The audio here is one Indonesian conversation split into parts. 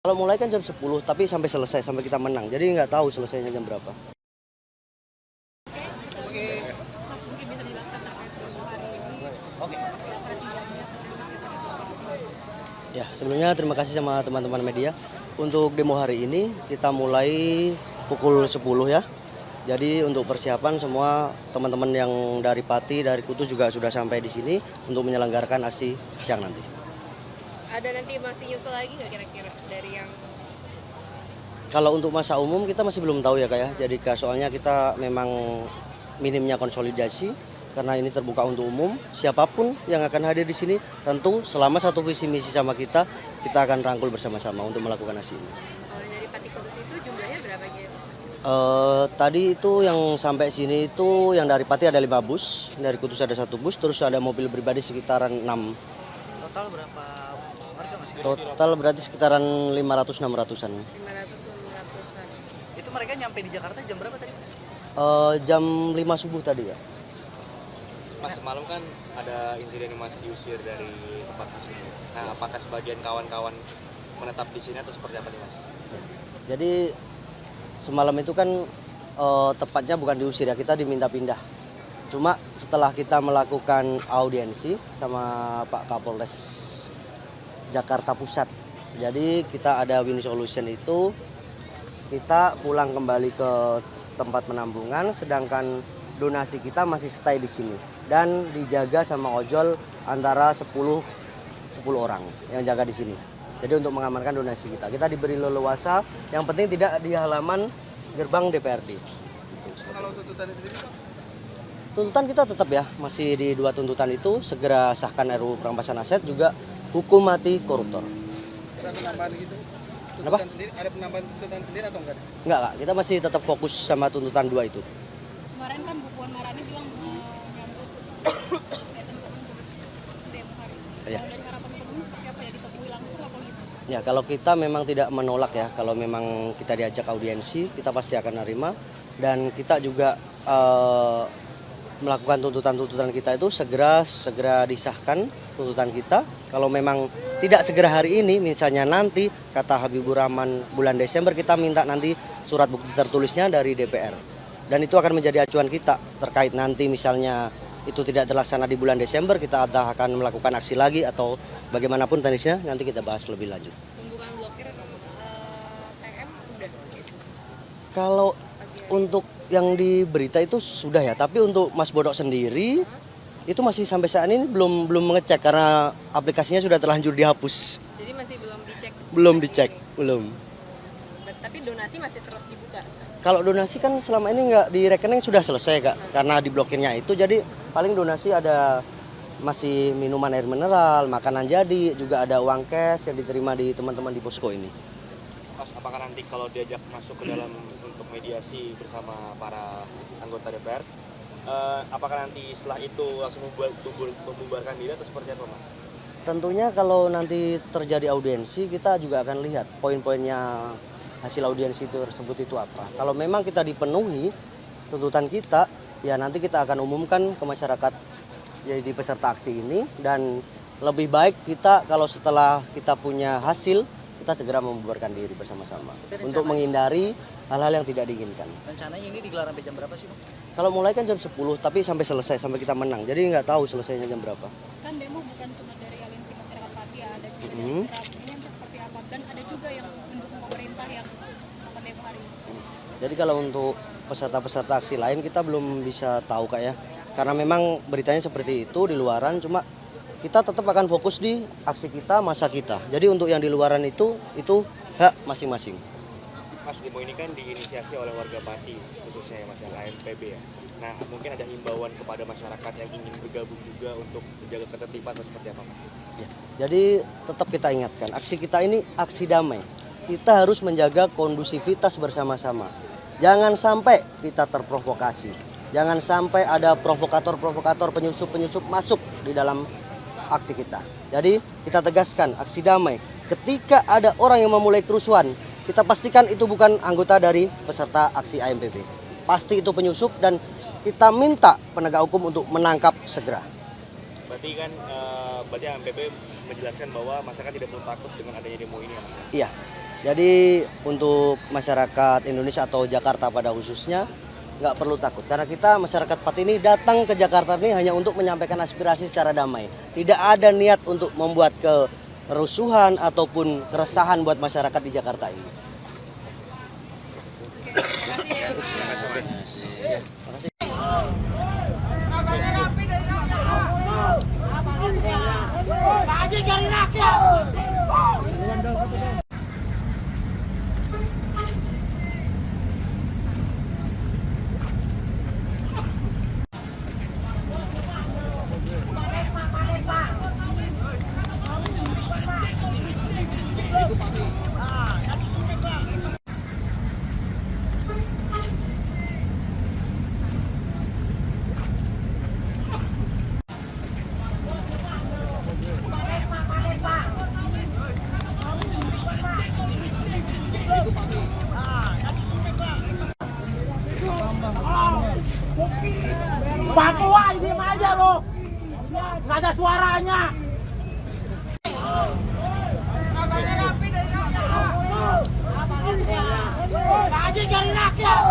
Kalau mulai kan jam 10, tapi sampai selesai, sampai kita menang. Jadi nggak tahu selesainya jam berapa. Mas mungkin bisa dijelaskan terkait demo hari ini. Ya, sebelumnya terima kasih sama teman-teman media. Untuk demo hari ini kita mulai pukul 10 ya. Jadi untuk persiapan semua teman-teman yang dari Pati, dari Kutu juga sudah sampai di sini untuk menyelenggarakan aksi siang nanti. Ada nanti masih nyusul lagi nggak kira-kira dari yang Kalau untuk masa umum kita masih belum tahu ya Kak ya. Jadi soalnya kita memang minimnya konsolidasi karena ini terbuka untuk umum. Siapapun yang akan hadir di sini tentu selama satu visi misi sama kita akan rangkul bersama-sama untuk melakukan aksi ini. kalau dari Pati Kudus itu jumlahnya berapa gitu? Tadi itu yang sampai sini itu yang dari Pati ada 5 bus, dari Kudus ada 1 bus, terus ada mobil pribadi sekitaran 6. Total berapa warga mas? Total berarti sekitaran 500-600-an. 500-600-an. Itu mereka nyampe di Jakarta jam berapa tadi mas? Jam 5 subuh tadi ya. Mas, semalam kan ada insiden Mas diusir dari tempat di sini. Nah, apakah sebagian kawan-kawan menetap di sini atau seperti apa nih Mas? Jadi semalam itu kan tepatnya bukan diusir ya, kita diminta pindah. Cuma setelah kita melakukan audiensi sama Pak Kapolres Jakarta Pusat, jadi kita ada win solution itu, kita pulang kembali ke tempat penampungan, sedangkan donasi kita masih stay di sini dan dijaga sama ojol antara 10 orang yang jaga di sini. Jadi untuk mengamankan donasi kita diberi leluasa, yang penting tidak di halaman gerbang DPRD. Kalau tuntutannya sendiri Pak? Tuntutan kita tetap ya, masih di 2 tuntutan itu, segera sahkan RUU perampasan aset, juga hukum mati koruptor. Ada penambahan gitu? Kenapa? Tuntutan sendiri, ada penambahan tuntutan sendiri atau enggak? Enggak, Kak, kita masih tetap fokus sama tuntutan 2 itu. Kemarin kan Bu Puan Maharani bilang nyambut teman-teman untuk demo hari ini. Iya. Kalau dari harapan teman-teman seperti apa ya, ditemui langsung apa gitu? Ya, kalau kita memang tidak menolak ya, kalau memang kita diajak audiensi, kita pasti akan nerima. Dan kita juga melakukan tuntutan-tuntutan kita itu segera disahkan tuntutan kita. Kalau memang tidak segera hari ini, misalnya nanti kata Habibur Rahman bulan Desember, kita minta nanti surat bukti tertulisnya dari DPR. Dan itu akan menjadi acuan kita terkait nanti misalnya itu tidak terlaksana di bulan Desember, kita akan melakukan aksi lagi atau bagaimanapun teknisnya nanti kita bahas lebih lanjut. Pembukaan blokir TM udah gitu. Kalau untuk yang di berita itu sudah ya, tapi untuk Mas Bodok sendiri itu masih sampai saat ini belum mengecek karena aplikasinya sudah terlanjur dihapus. Jadi masih belum dicek. Belum dicek, belum. Tapi donasi masih terus dibuka. Kalau donasi kan selama ini nggak di rekening sudah selesai Kak, karena diblokirnya itu. Jadi paling donasi ada masih minuman air mineral, makanan jadi, juga ada uang cash yang diterima di teman-teman di posko ini. Mas, apakah nanti kalau diajak masuk ke dalam untuk mediasi bersama para anggota DPR, apakah nanti setelah itu langsung membubarkan diri atau seperti apa Mas? Tentunya kalau nanti terjadi audiensi, kita juga akan lihat poin-poinnya hasil audiensi tersebut itu apa. Kalau memang kita dipenuhi tuntutan kita, ya nanti kita akan umumkan ke masyarakat jadi peserta aksi ini. Dan lebih baik kita kalau setelah kita punya hasil, kita segera membubarkan diri bersama-sama untuk menghindari hal-hal yang tidak diinginkan. Rencananya ini digelar sampai jam berapa sih Bang? Kalau mulai kan jam 10, tapi sampai selesai, sampai kita menang. Jadi nggak tahu selesainya jam berapa. Kan demo bukan cuma dari aliansi masyarakat Pati, ada juga dari Mhm. ini yang seperti apa, dan ada juga yang mendukung pemerintah yang melakukan demo hari ini. Jadi kalau untuk peserta-peserta aksi lain kita belum bisa tahu Kak ya. Karena memang beritanya seperti itu di luaran, cuma kita tetap akan fokus di aksi kita, masa kita. Jadi untuk yang di luaran itu hak masing-masing. Mas, demo ini kan diinisiasi oleh warga Pati, khususnya ya Mas, yang AMPB ya. Nah, mungkin ada himbauan kepada masyarakat yang ingin bergabung juga untuk menjaga ketertiban atau seperti apa Mas? Ya, jadi tetap kita ingatkan, aksi kita ini aksi damai. Kita harus menjaga kondusivitas bersama-sama. Jangan sampai kita terprovokasi. Jangan sampai ada provokator-provokator, penyusup-penyusup masuk di dalam aksi kita. Jadi kita tegaskan aksi damai. Ketika ada orang yang memulai kerusuhan, kita pastikan itu bukan anggota dari peserta aksi AMPB. Pasti itu penyusup dan kita minta penegak hukum untuk menangkap segera. Berarti kan berarti AMPB menjelaskan bahwa masyarakat tidak perlu takut dengan adanya demo ini ya Mas? Iya, Jadi untuk masyarakat Indonesia atau Jakarta pada khususnya nggak perlu takut karena kita masyarakat Pati ini datang ke Jakarta ini hanya untuk menyampaikan aspirasi secara damai. Tidak ada niat untuk membuat kerusuhan ataupun keresahan buat masyarakat di Jakarta ini. Terima kasih. Papua, diem aja lo. Nggak ada suaranya. Gaji dari rakyat.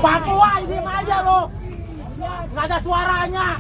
Papua, diem aja lo. Nggak ada suaranya.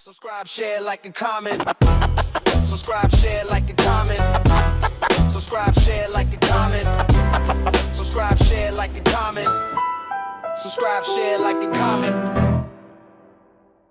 Subscribe, share, like, and comment. Subscribe, share, like, and comment. Subscribe, share, like, and comment. Subscribe, share, like, and comment. Subscribe, share, like, and comment.